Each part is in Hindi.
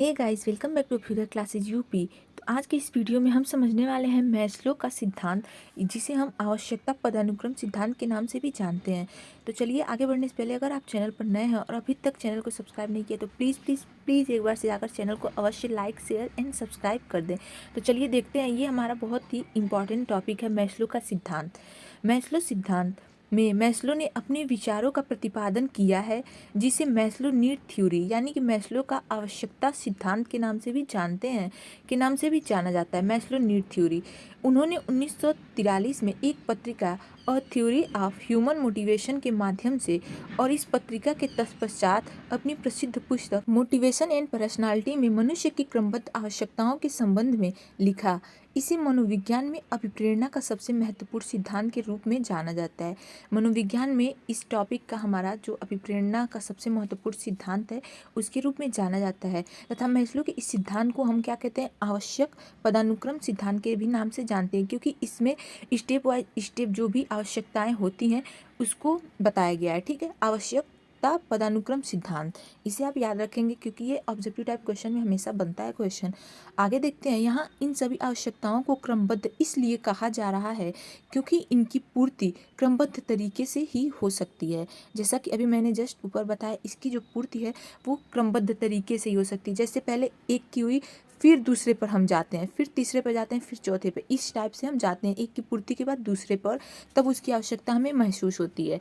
Hey guys, welcome back to future classes UP. तो आज के इस वीडियो में हम समझने वाले हैं मैस्लो का सिद्धांत, जिसे हम आवश्यकता पदानुक्रम सिद्धांत के नाम से भी जानते हैं। तो चलिए आगे बढ़ने से पहले अगर आप चैनल पर नए हैं और अभी तक चैनल को सब्सक्राइब नहीं किया तो प्लीज़ प्लीज़ प्लीज़ एक बार से जाकर चैनल को अवश्य लाइक शेयर एंड सब्सक्राइब कर दें। तो चलिए देखते हैं, ये हमारा बहुत ही इंपॉर्टेंट टॉपिक है मैस्लो का सिद्धांत। मैस्लो सिद्धांत में मैस्लो ने अपने विचारों का प्रतिपादन किया है, जिसे मैस्लो नीड थ्योरी यानी कि मैस्लो का आवश्यकता सिद्धांत के नाम से भी जानते हैं, के नाम से भी जाना जाता है, मैस्लो नीड थ्योरी। उन्होंने 1943 में एक पत्रिका a theory of human motivation के माध्यम से और इस पत्रिका के तत्पश्चात अपनी प्रसिद्ध पुस्तक मोटिवेशन एंड पर्सनालिटी में मनुष्य की क्रमबद्ध आवश्यकताओं के संबंध में लिखा। इसे मनोविज्ञान में अभिप्रेरणा का सबसे महत्वपूर्ण सिद्धांत के रूप में जाना जाता है। मनोविज्ञान में इस टॉपिक का हमारा जो अभिप्रेरणा का सबसे महत्वपूर्ण सिद्धांत है, उसके रूप में जाना जाता है। तथा मैस्लो के इस सिद्धांत को हम क्या कहते हैं, आवश्यक पदानुक्रम सिद्धांत के भी नाम से जानते हैं, क्योंकि इसमें स्टेप वाइज स्टेप जो भी आवश्यकताएं होती हैं उसको बताया गया है। ठीक है, आवश्यकता पदानुक्रम सिद्धांत, इसे आप याद रखेंगे क्योंकि ये ऑब्जेक्टिव टाइप क्वेश्चन में हमेशा बनता है क्वेश्चन। आगे देखते हैं, यहाँ इन सभी आवश्यकताओं को क्रमबद्ध इसलिए कहा जा रहा है क्योंकि इनकी पूर्ति क्रमबद्ध तरीके से ही हो सकती है। जैसा कि अभी मैंने जस्ट ऊपर बताया, इसकी जो पूर्ति है वो क्रमबद्ध तरीके से ही हो सकती है। जैसे पहले एक की हुई, फिर दूसरे पर हम जाते हैं, फिर तीसरे पर जाते हैं, फिर चौथे पर, इस टाइप से हम जाते हैं, एक की पूर्ति के बाद दूसरे पर, तब उसकी आवश्यकता हमें महसूस होती है।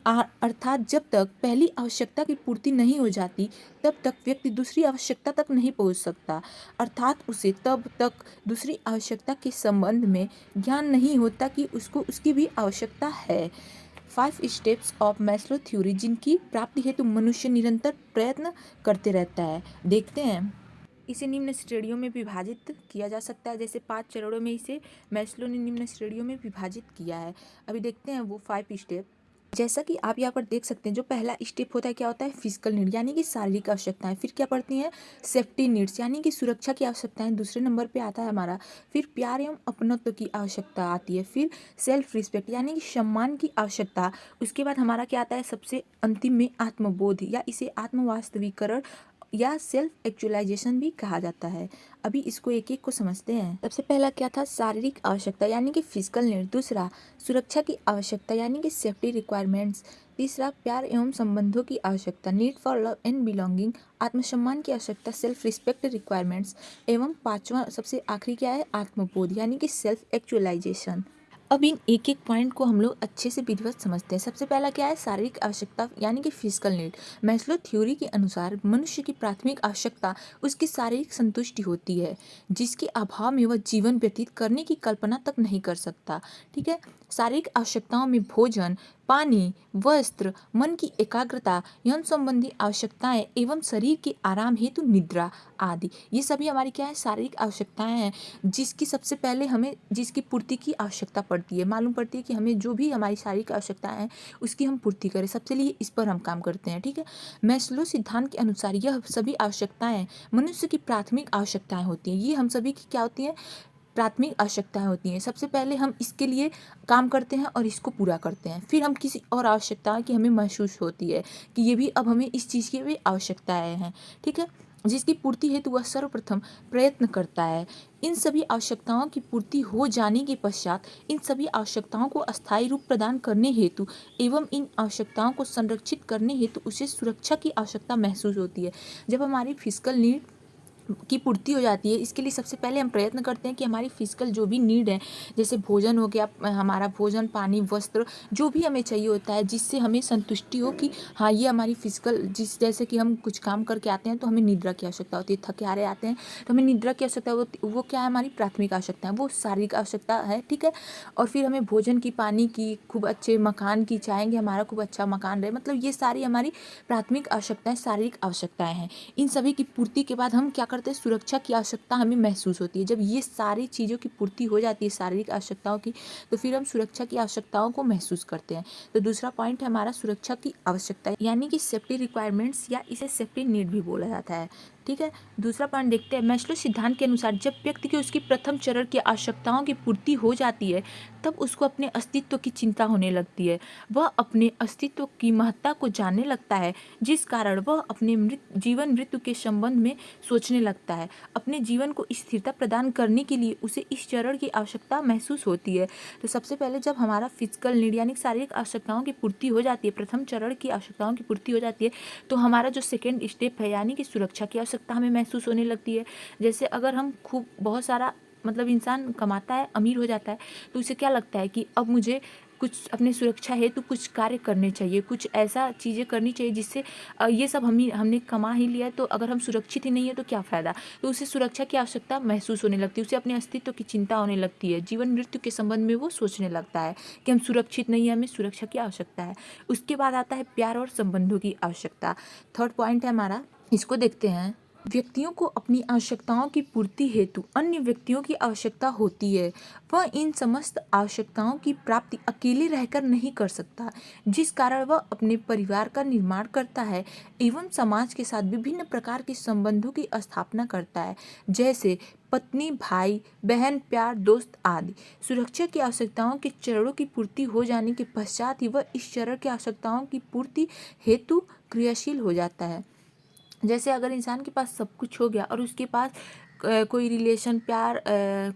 अर्थात जब तक पहली आवश्यकता की पूर्ति नहीं हो जाती तब तक व्यक्ति दूसरी आवश्यकता तक नहीं पहुंच सकता, अर्थात उसे तब तक दूसरी आवश्यकता के संबंध में ज्ञान नहीं होता कि उसको उसकी भी आवश्यकता है। 5 स्टेप्स ऑफ मैस्लो थ्योरी, जिनकी प्राप्ति हेतु मनुष्य निरंतर प्रयत्न करते रहता है। देखते हैं, इसे निम्न श्रेणियों में विभाजित किया जा सकता है। जैसे 5 चरणों में इसे मैस्लो ने निम्न श्रेणियों में विभाजित किया है। अभी देखते हैं वो 5 स्टेप। जैसा कि आप यहाँ पर देख सकते हैं, जो पहला स्टेप होता है क्या होता है, फिजिकल नीड यानी कि शारीरिक आवश्यकताएं। फिर क्या पड़ती हैं, सेफ्टी नीड्स यानी कि सुरक्षा की आवश्यकताएं दूसरे नंबर पे आता है हमारा। फिर प्यार एवं अपनत्व की आवश्यकता आती है। फिर सेल्फ रिस्पेक्ट यानी कि सम्मान की आवश्यकता। उसके बाद हमारा क्या आता है, सबसे अंतिम में आत्मबोध, या इसे आत्म वास्तविकरण या सेल्फ एक्चुअलाइजेशन भी कहा जाता है। अभी इसको एक एक को समझते हैं। सबसे पहला क्या था, शारीरिक आवश्यकता यानी कि फिजिकल नीड। दूसरा, सुरक्षा की आवश्यकता यानी कि सेफ्टी रिक्वायरमेंट्स। तीसरा, प्यार एवं संबंधों की आवश्यकता, need for love and belonging. आत्मसम्मान की आवश्यकता, सेल्फ रिस्पेक्ट रिक्वायरमेंट्स। एवं पांचवा सबसे आखिरी क्या है, आत्मबोध यानी कि सेल्फ एक्चुअलाइजेशन। अब इन एक एक पॉइंट को हम लोग अच्छे से विधिवत समझते हैं। सबसे पहला क्या है, शारीरिक आवश्यकता यानी कि फिजिकल नीड। मैस्लो थ्योरी के अनुसार मनुष्य की प्राथमिक आवश्यकता उसकी शारीरिक संतुष्टि होती है, जिसके अभाव में वह जीवन व्यतीत करने की कल्पना तक नहीं कर सकता। ठीक है, शारीरिक आवश्यकताओं में भोजन, पानी, वस्त्र, मन की एकाग्रता, यौन संबंधी आवश्यकताएं एवं शरीर के आराम हेतु निद्रा आदि, ये सभी हमारी क्या है, शारीरिक आवश्यकताएं हैं, जिसकी सबसे पहले हमें जिसकी पूर्ति की आवश्यकता पड़ती है। मालूम पड़ती है कि हमें जो भी हमारी शारीरिक आवश्यकताएं हैं उसकी हम पूर्ति करें, सबसे लिए इस पर हम काम करते हैं। ठीक है, मैस्लो सिद्धांत के अनुसार यह सभी आवश्यकताएं मनुष्य की प्राथमिक आवश्यकताएं होती हैं। ये हम सभी की क्या होती हैं, प्राथमिक आवश्यकताएं होती हैं। सबसे पहले हम इसके लिए काम करते हैं और इसको पूरा करते हैं, फिर हम किसी और आवश्यकता की हमें महसूस होती है कि ये भी अब हमें इस चीज़ की भी आवश्यकताएं हैं। ठीक है, जिसकी पूर्ति हेतु वह सर्वप्रथम प्रयत्न करता है। इन सभी आवश्यकताओं की पूर्ति हो जाने के पश्चात इन सभी आवश्यकताओं को अस्थायी रूप प्रदान करने हेतु एवं इन आवश्यकताओं को संरक्षित करने हेतु उसे सुरक्षा की आवश्यकता महसूस होती है। जब हमारी फिजिकल नीड की पूर्ति हो जाती है, इसके लिए सबसे पहले हम प्रयत्न करते हैं कि हमारी फिजिकल जो भी नीड है, जैसे भोजन हो गया, हमारा भोजन, पानी, वस्त्र, जो भी हमें चाहिए होता है जिससे हमें संतुष्टि हो कि हाँ ये हमारी फिजिकल, जैसे कि हम कुछ काम करके आते हैं तो हमें निद्रा की आवश्यकता होती है, थके हारे आते हैं तो हमें निद्रा की आवश्यकता होती है। वो क्या है, हमारी प्राथमिक आवश्यकता है, वो शारीरिक आवश्यकता है। ठीक है, और फिर हमें भोजन की, पानी की, खूब अच्छे मकान की, चाहेंगे हमारा खूब अच्छा मकान रहे, मतलब ये सारी हमारी प्राथमिक आवश्यकताएं, शारीरिक आवश्यकताएं हैं। इन सभी की पूर्ति के बाद हम क्या करते हैं, सुरक्षा की आवश्यकता हमें महसूस होती है। जब ये सारी चीज़ों की पूर्ति हो जाती है शारीरिक आवश्यकताओं की, तो फिर हम सुरक्षा की आवश्यकताओं को महसूस करते हैं। तो दूसरा पॉइंट है हमारा सुरक्षा की आवश्यकता यानी कि सेफ्टी रिक्वायरमेंट्स, या इसे सेफ्टी नीड भी बोला जाता है। ठीक है। दूसरा पॉइंट देखते हैं, मैस्लो सिद्धांत के अनुसार जब व्यक्ति की उसकी प्रथम चरण की आवश्यकताओं की पूर्ति हो जाती है तब उसको अपने अस्तित्व की चिंता होने लगती है। वह अपने अस्तित्व की महत्ता को जानने लगता है, जिस कारण वह अपने जीवन मृत्यु के संबंध में सोचने लगता है। अपने जीवन को स्थिरता प्रदान करने के लिए उसे इस चरण की आवश्यकता महसूस होती है। तो सबसे पहले जब हमारा फिजिकल नीड यानी शारीरिक आवश्यकताओं की पूर्ति हो जाती है, प्रथम चरण की आवश्यकताओं की पूर्ति हो जाती है, तो हमारा जो सेकेंड स्टेप है यानी कि सुरक्षा की आवश्यकता हमें महसूस होने लगती है। जैसे अगर हम खूब बहुत सारा मतलब इंसान कमाता है, अमीर हो जाता है, तो उसे क्या लगता है कि अब मुझे कुछ अपने सुरक्षा हेतु कुछ कार्य करने चाहिए, कुछ ऐसा चीज़ें करनी चाहिए जिससे ये सब हमने कमा ही लिया है, तो अगर हम सुरक्षित ही नहीं है तो क्या फ़ायदा। तो उसे सुरक्षा की आवश्यकता महसूस होने लगती है, उसे अपने अस्तित्व की चिंता होने लगती है, जीवन मृत्यु के संबंध में वो सोचने लगता है कि हम सुरक्षित नहीं है, हमें सुरक्षा की आवश्यकता है। उसके बाद आता है प्यार और संबंधों की आवश्यकता। थर्ड पॉइंट है हमारा, इसको देखते हैं। व्यक्तियों को अपनी आवश्यकताओं की पूर्ति हेतु अन्य व्यक्तियों की आवश्यकता होती है। वह इन समस्त आवश्यकताओं की प्राप्ति अकेले रहकर नहीं कर सकता, जिस कारण वह अपने परिवार का निर्माण करता है एवं समाज के साथ विभिन्न प्रकार के संबंधों की स्थापना करता है, जैसे पत्नी, भाई, बहन, प्यार, दोस्त आदि। सुरक्षा की आवश्यकताओं के चरणों की पूर्ति हो जाने के पश्चात ही वह इस चरण की आवश्यकताओं की पूर्ति हेतु क्रियाशील हो जाता है। जैसे अगर इंसान के पास सब कुछ हो गया और उसके पास कोई रिलेशन, प्यार,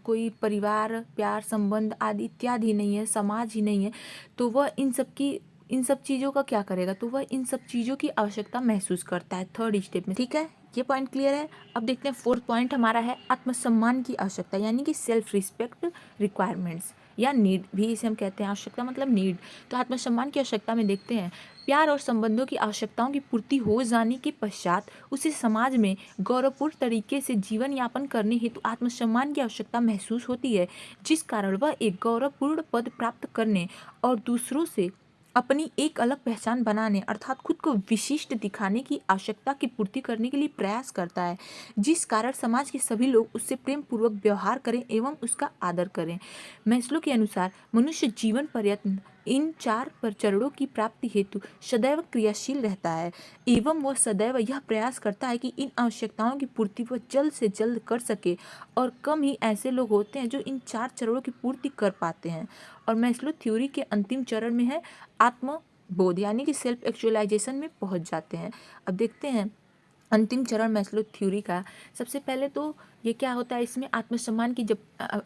कोई परिवार, प्यार, संबंध आदि इत्यादि नहीं है, समाज ही नहीं है, तो वह इन सब चीज़ों का क्या करेगा, तो वह इन सब चीज़ों की आवश्यकता महसूस करता है थर्ड स्टेप में। ठीक है, ये पॉइंट क्लियर है। अब देखते हैं फोर्थ पॉइंट हमारा है आत्मसम्मान की आवश्यकता यानी कि सेल्फ रिस्पेक्ट रिक्वायरमेंट्स या नीड भी इसे हम कहते हैं। आवश्यकता मतलब नीड। तो आत्मसम्मान की आवश्यकता में देखते हैं, प्यार और संबंधों की आवश्यकताओं की पूर्ति हो जाने के पश्चात उसे समाज में गौरवपूर्ण तरीके से जीवन यापन करने हेतु आत्मसम्मान की आवश्यकता महसूस होती है, जिस कारण वह एक गौरवपूर्ण पद प्राप्त करने और दूसरों से अपनी एक अलग पहचान बनाने अर्थात खुद को विशिष्ट दिखाने की आवश्यकता की पूर्ति करने के लिए प्रयास करता है, जिस कारण समाज के सभी लोग उससे प्रेम पूर्वक व्यवहार करें एवं उसका आदर करें। मैस्लो के अनुसार मनुष्य जीवन पर्यंत इन चार चरणों की प्राप्ति हेतु सदैव क्रियाशील रहता है एवं वह सदैव यह प्रयास करता है कि इन आवश्यकताओं की पूर्ति वह जल्द से जल्द कर सके, और कम ही ऐसे लोग होते हैं जो इन चार चरणों की पूर्ति कर पाते हैं। और मैस्लो थ्योरी के अंतिम चरण में है आत्मबोध यानी कि सेल्फ एक्चुअलाइजेशन में पहुंच जाते हैं। अब देखते हैं अंतिम चरण मैस्लो थ्योरी का। सबसे पहले तो ये क्या होता है, इसमें आत्मसम्मान की जब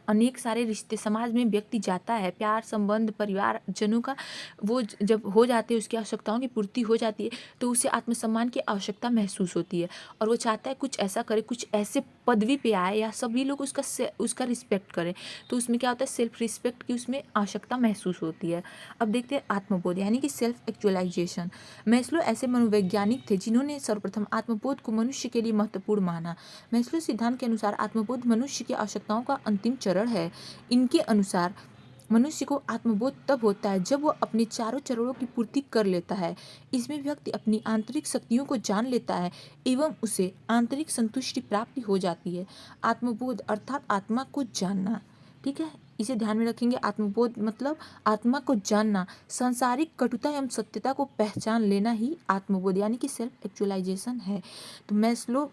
अनेक सारे रिश्ते समाज में व्यक्ति जाता है, प्यार, संबंध, परिवार जनों का वो जब हो जाते हैं, उसकी आवश्यकताओं की पूर्ति हो जाती है, तो उसे आत्मसम्मान की आवश्यकता महसूस होती है और वो चाहता है कुछ ऐसा करे, कुछ ऐसे पदवी पे आए या सभी लोग उसका रिस्पेक्ट करें। तो उसमें क्या होता है, सेल्फ रिस्पेक्ट की उसमें आवश्यकता महसूस होती है। अब देखते हैं आत्मबोध यानी कि सेल्फ एक्चुअलाइजेशन। मैस्लो ऐसे मनोवैज्ञानिक थे जिन्होंने सर्वप्रथम आत्मबोध को मनुष्य के लिए महत्वपूर्ण माना। मैस्लो सिद्धांत के अनुसार आत्मबोध मनुष्य की आवश्यकताओं का अंतिम चरण है। इनके अनुसार मनुष्य को आत्मबोध तब होता है जब वह अपने चारों चरणों की पूर्ति कर लेता है। इसमें व्यक्ति अपनी आंतरिक शक्तियों को जान लेता है एवं उसे आंतरिक संतुष्टि प्राप्ति हो जाती है। आत्मबोध अर्थात आत्मा को जानना। ठीक है, इसे ध्यान में रखेंगे। आत्मबोध मतलब आत्मा को जानना, सांसारिक कटुता एवं सत्यता को पहचान लेना ही आत्मबोध यानी कि सेल्फ एक्चुअलाइजेशन है। तो मैस्लो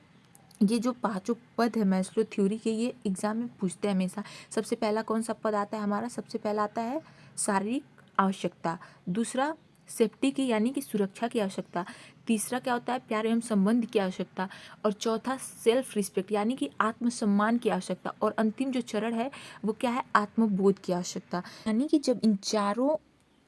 ये जो पांचों पद है मैस्लो थ्योरी के, ये एग्जाम में पूछते हैं हमेशा। सबसे पहला कौन सा पद आता है हमारा, सबसे पहला आता है शारीरिक आवश्यकता, दूसरा सेफ्टी की यानी कि सुरक्षा की आवश्यकता, तीसरा क्या होता है प्यार एवं संबंध की आवश्यकता, और चौथा सेल्फ रिस्पेक्ट यानी कि आत्मसम्मान की आवश्यकता, और अंतिम जो चरण है वो क्या है, आत्मबोध की आवश्यकता। यानी कि जब इन चारों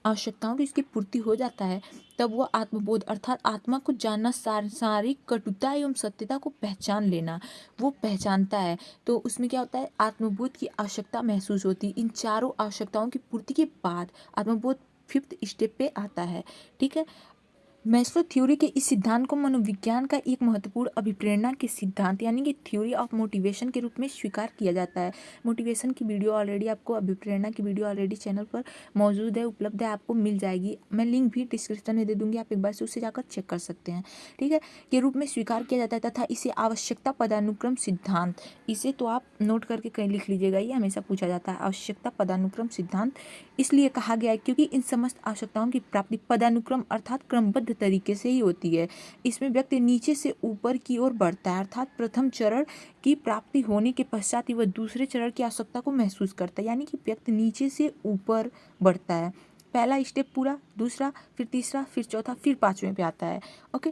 आवश्यकताओं की इसकी पूर्ति हो जाता है तब वह आत्मबोध अर्थात आत्मा को जानना, सांसारिक कटुता एवं सत्यता को पहचान लेना वो पहचानता है। तो उसमें क्या होता है, आत्मबोध की आवश्यकता महसूस होती है। इन चारों आवश्यकताओं की पूर्ति के बाद आत्मबोध फिफ्थ स्टेप पे आता है। ठीक है, मैस्लो थ्योरी के इस सिद्धांत को मनोविज्ञान का एक महत्वपूर्ण अभिप्रेरणा के सिद्धांत यानी कि थ्योरी ऑफ मोटिवेशन के रूप में स्वीकार किया जाता है। मोटिवेशन की वीडियो ऑलरेडी आपको, अभिप्रेरणा की वीडियो ऑलरेडी चैनल पर मौजूद है, उपलब्ध है, आपको मिल जाएगी। मैं लिंक भी डिस्क्रिप्शन में दे दूंगी, आप एक बार से उससे जाकर चेक कर सकते हैं। ठीक है, के रूप में स्वीकार किया जाता है तथा इसे आवश्यकता पदानुक्रम सिद्धांत, इसे तो आप नोट करके कहीं लिख लीजिएगा, ये हमेशा पूछा जाता है। आवश्यकता पदानुक्रम सिद्धांत इसलिए कहा गया है क्योंकि इन समस्त आवश्यकताओं की प्राप्ति पदानुक्रम अर्थात क्रमबद्ध क्रमबद्ध तरीके से ही होती है। इसमें व्यक्ति नीचे से ऊपर की ओर बढ़ता है, अर्थात प्रथम चरण की प्राप्ति होने के पश्चात ही वह दूसरे चरण की आवश्यकता को महसूस करता है। यानी कि व्यक्ति नीचे से ऊपर बढ़ता है, पहला स्टेप पूरा, दूसरा, फिर तीसरा, फिर चौथा, फिर पांचवें पे आता है। ओके,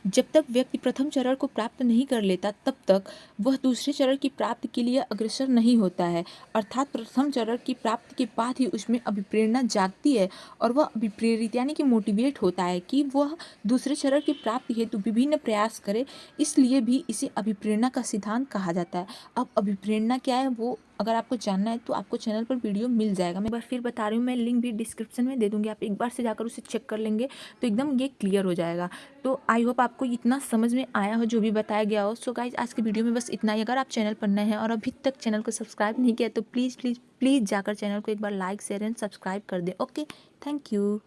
जब तक व्यक्ति प्रथम चरण को प्राप्त नहीं कर लेता तब तक वह दूसरे चरण की प्राप्ति के लिए अग्रसर नहीं होता है, अर्थात प्रथम चरण की प्राप्ति के बाद ही उसमें अभिप्रेरणा जागती है और वह अभिप्रेरित यानी कि मोटिवेट होता है कि वह दूसरे चरण की प्राप्ति हेतु विभिन्न प्रयास करे। इसलिए भी इसे अभिप्रेरणा का सिद्धांत कहा जाता है। अब अभिप्रेरणा क्या है वो अगर आपको जानना है तो आपको चैनल पर वीडियो मिल जाएगा। मैं एक बार फिर बता रही हूँ, मैं लिंक भी डिस्क्रिप्शन में दे दूँगी, आप एक बार से जाकर उसे चेक कर लेंगे तो एकदम ये क्लियर हो जाएगा। तो आई होप आपको इतना समझ में आया हो जो भी बताया गया हो। सो गाइज, आज की वीडियो में बस इतना ही। अगर आप चैनल पर नए हैं और अभी तक चैनल को सब्सक्राइब नहीं किया तो प्लीज़ प्लीज़ प्लीज़ जाकर चैनल को एक बार लाइक शेयर एंड सब्सक्राइब कर दें। Okay, thank you.